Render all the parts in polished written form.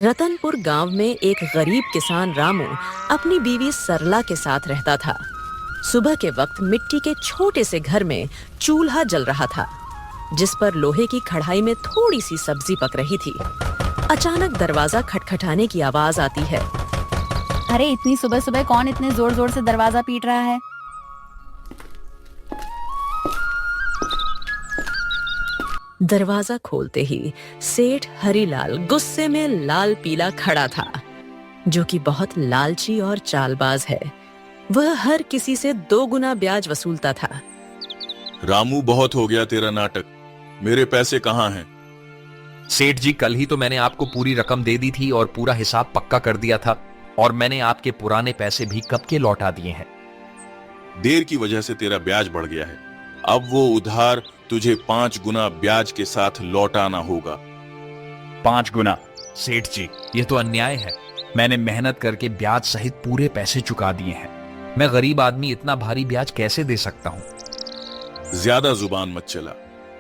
रतनपुर गांव में एक गरीब किसान रामू अपनी बीवी सरला के साथ रहता था। सुबह के वक्त मिट्टी के छोटे से घर में चूल्हा जल रहा था, जिस पर लोहे की कढ़ाई में थोड़ी सी सब्जी पक रही थी। अचानक दरवाजा खटखटाने की आवाज आती है। अरे इतनी सुबह सुबह कौन इतने जोर जोर से दरवाजा पीट रहा है? दरवाजा खोलते ही सेठ हरीलाल गुस्से में लाल पीला खड़ा था, जो कि बहुत लालची और चालबाज है। वह हर किसी से 2 गुना ब्याज वसूलता था। रामू, बहुत हो गया तेरा नाटक। मेरे पैसे कहाँ हैं? सेठ जी, कल ही तो मैंने आपको पूरी रकम दे दी थी और पूरा हिसाब पक्का कर दिया था, और मैंने आपके पुराने पैसे भी कब के लौटा दिए हैं। देर की वजह से तेरा ब्याज बढ़ गया है। अब वो उधार तुझे 5 गुना ब्याज के साथ लौटाना होगा। 5 गुना? सेठ जी, ये तो अन्याय है। मैंने मेहनत करके ब्याज सहित पूरे पैसे चुका दिए हैं। मैं गरीब आदमी इतना भारी ब्याज कैसे दे सकता हूँ? ज्यादा जुबान मत चला।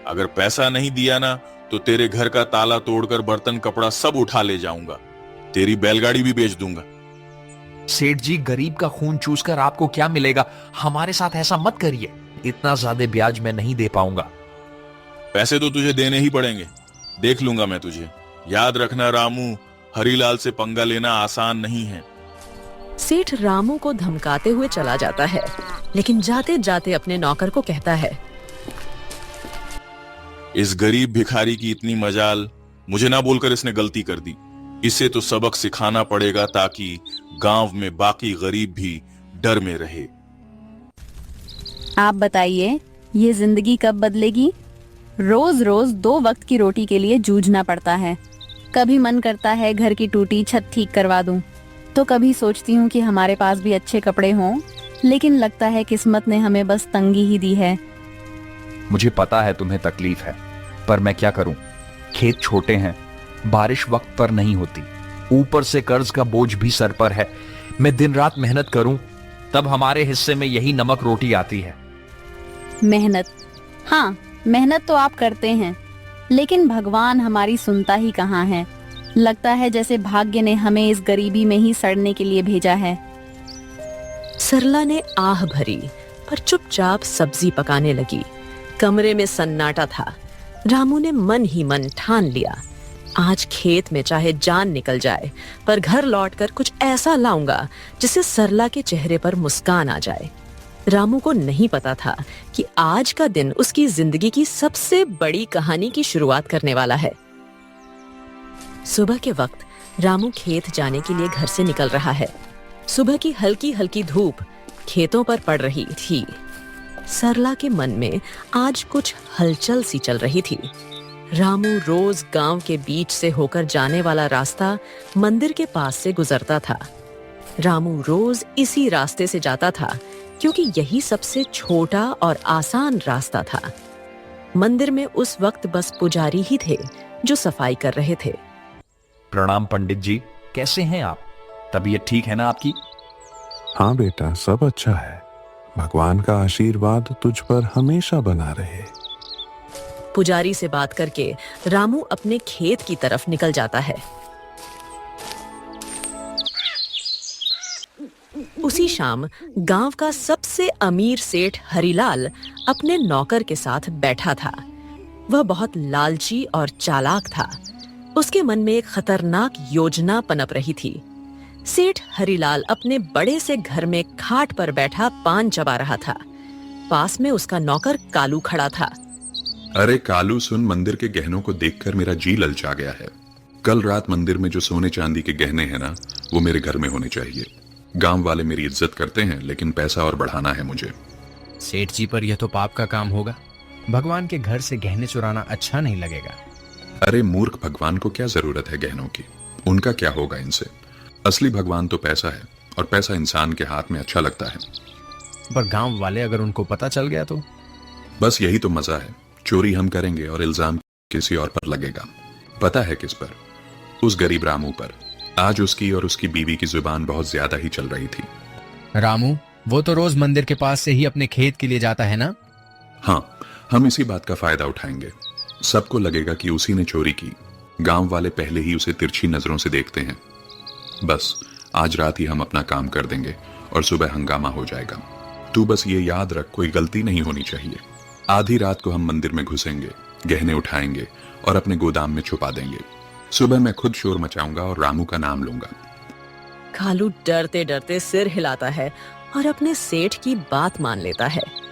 अगर पैसा नहीं दिया ना तो तेरे घर का ताला तोड़कर बर्तन कपड़ा सब उठा ले जाऊंगा। तेरी बैलगाड़ी भी बेच दूंगा। सेठ जी, गरीब का खून चूसकर आपको क्या मिलेगा? हमारे साथ ऐसा मत करिए। इतना ज्यादा ब्याज मैं नहीं दे पाऊंगा। पैसे तो तुझे देने ही पड़ेंगे। देख लूंगा मैं तुझे। याद रखना रामू, हरीलाल से पंगा लेना आसान नहीं है। सेठ रामू को धमकाते हुए चला जाता है, लेकिन जाते जाते अपने नौकर को कहता है, इस गरीब भिखारी की इतनी मजाल, मुझे ना बोलकर इसने गलती कर दी। इसे तो सबक सिखाना पड़ेगा ताकि गांव में बाकी गरीब भी डर में रहे। आप बताइए, ये जिंदगी कब बदलेगी? रोज रोज 2 वक्त की रोटी के लिए जूझना पड़ता है। कभी मन करता है घर की टूटी छत ठीक करवा दूं, तो कभी सोचती हूँ कि हमारे पास भी अच्छे कपड़े हों, लेकिन लगता है किस्मत ने हमें बस तंगी ही दी है। मुझे पता है तुम्हें तकलीफ है, पर मैं क्या करूं? खेत छोटे हैं, बारिश वक्त पर नहीं होती, ऊपर से कर्ज का बोझ भी सर पर है। मैं दिन रात मेहनत करूं, तब हमारे हिस्से में यही नमक रोटी आती है। मेहनत? हाँ, मेहनत तो आप करते हैं, लेकिन भगवान हमारी सुनता ही कहाँ है। लगता है जैसे भाग्य ने हमें इस गरीबी में ही सड़ने के लिए भेजा है। सरला ने आह भरी, पर चुपचाप सब्जी पकाने लगी। कमरे में सन्नाटा था। रामू ने मन ही मन ठान लिया, आज खेत में चाहे जान निकल जाए, पर घर लौटकर कुछ ऐसा लाऊंगा जिससे सरला के चेहरे पर मुस्कान आ जाए। रामू को नहीं पता था कि आज का दिन उसकी जिंदगी की सबसे बड़ी कहानी की शुरुआत करने वाला है। सुबह के वक्त रामू खेत जाने के लिए घर से निकल रहा है। सुबह की हल्की हल्की धूप खेतों पर पड़ रही थी। सरला के मन में आज कुछ हलचल सी चल रही थी। रामू रोज गांव के बीच से होकर जाने वाला रास्ता मंदिर के पास से गुजरता था। रामू रोज इसी रास्ते से जाता था, क्योंकि यही सबसे छोटा और आसान रास्ता था। मंदिर में उस वक्त बस पुजारी ही थे जो सफाई कर रहे थे। प्रणाम पंडित जी, कैसे हैं आप? तबीयत ठीक है ना आपकी? हाँ बेटा, सब अच्छा है। भगवान का आशीर्वाद तुझ पर हमेशा बना रहे। पुजारी से बात करके रामू अपने खेत की तरफ निकल जाता है। उसी शाम गांव का सबसे अमीर सेठ हरीलाल अपने नौकर के साथ बैठा था। वह बहुत लालची और चालाक था। उसके मन में एक खतरनाक योजना पनप रही थी। सेठ हरीलाल अपने बड़े से घर में खाट पर बैठा पान चबा रहा था। पास में उसका नौकर कालू खड़ा था। अरे कालू सुन, मंदिर के गहनों को देखकर मेरा जी ललचा गया है। कल रात मंदिर में जो सोने चांदी के गहने हैं ना, वो मेरे घर में होने चाहिए। गांव वाले मेरी इज्जत करते हैं, लेकिन पैसा और बढ़ाना है मुझे। सेठ जी, पर यह तो पाप का काम होगा। भगवान के घर से गहने चुराना अच्छा नहीं लगेगा। अरे मूर्ख, भगवान को क्या जरूरत है गहनों की? उनका क्या होगा इनसे? असली भगवान तो पैसा है, और पैसा इंसान के हाथ में अच्छा लगता है। पर गांव वाले अगर उनको पता चल गया तो? बस यही तो मजा है। चोरी हम करेंगे और इल्जाम किसी और पर लगेगा। पता है किस पर? उस गरीब रामू पर। आज उसकी और उसकी बीवी की जुबान बहुत ज्यादा ही चल रही थी। रामू, वो तो रोज मंदिर के पास से ही अपने खेत के लिए जाता है ना? हाँ, हम इसी बात का फायदा उठाएंगे। सबको लगेगा कि उसी ने चोरी की, गांव वाले पहले ही उसे तिरछी नजरों से देखते हैं। बस आज रात ही हम अपना काम कर देंगे और सुबह हंगामा हो जाएगा। तू बस ये याद रख, कोई गलती नहीं होनी चाहिए। आधी रात को हम मंदिर में घुसेंगे, गहने उठाएंगे और अपने गोदाम में छुपा देंगे। सुबह मैं खुद शोर मचाऊंगा और रामू का नाम लूंगा। कालू डरते डरते सिर हिलाता है और अपने सेठ की बात मान लेता है।